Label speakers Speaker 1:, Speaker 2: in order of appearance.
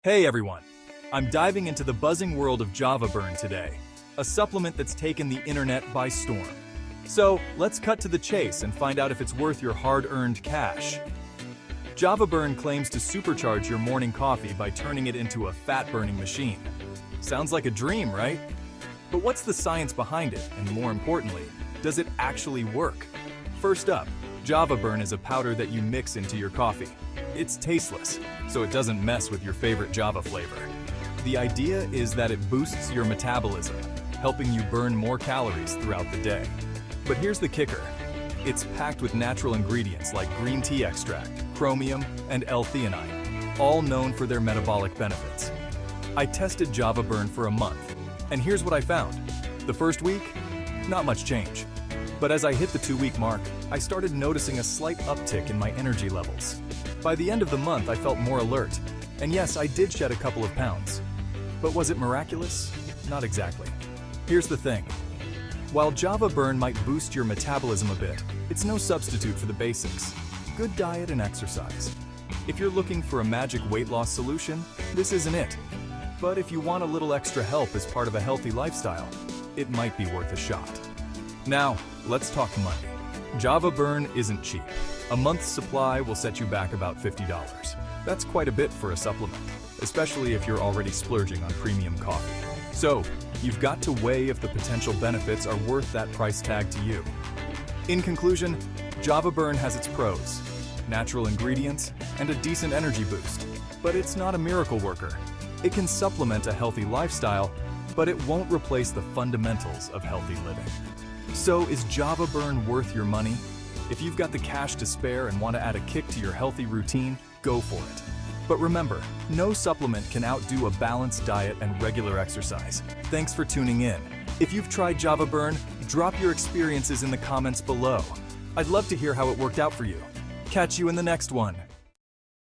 Speaker 1: Hey everyone! I'm diving into the buzzing world of JavaBurn today, a supplement that's taken the internet by storm. So, let's cut to the chase and find out if it's worth your hard-earned cash. JavaBurn claims to supercharge your morning coffee by turning it into a fat-burning machine. Sounds like a dream, right? But what's the science behind it, and more importantly, does it actually work? First up, JavaBurn is a powder that you mix into your coffee. It's tasteless, so it doesn't mess with your favorite Java flavor. The idea is that it boosts your metabolism, helping you burn more calories throughout the day. But here's the kicker. It's packed with natural ingredients like green tea extract, chromium, and L-Theanine, all known for their metabolic benefits. I tested JavaBurn for a month, and here's what I found. The first week, not much change. But as I hit the 2-week mark, I started noticing a slight uptick in my energy levels. By the end of the month, I felt more alert. And yes, I did shed a couple of pounds. But was it miraculous? Not exactly. Here's the thing. While JavaBurn might boost your metabolism a bit, it's no substitute for the basics. Good diet and exercise. If you're looking for a magic weight loss solution, this isn't it. But if you want a little extra help as part of a healthy lifestyle, it might be worth a shot. Now, let's talk money. JavaBurn isn't cheap. A month's supply will set you back about $50. That's quite a bit for a supplement, especially if you're already splurging on premium coffee. So, you've got to weigh if the potential benefits are worth that price tag to you. In conclusion, JavaBurn has its pros, natural ingredients, and a decent energy boost. But it's not a miracle worker. It can supplement a healthy lifestyle, but it won't replace the fundamentals of healthy living. So, is JavaBurn worth your money? If you've got the cash to spare and want to add a kick to your healthy routine, go for it. But remember, no supplement can outdo a balanced diet and regular exercise. Thanks for tuning in. If you've tried JavaBurn, drop your experiences in the comments below. I'd love to hear how it worked out for you. Catch you in the next one.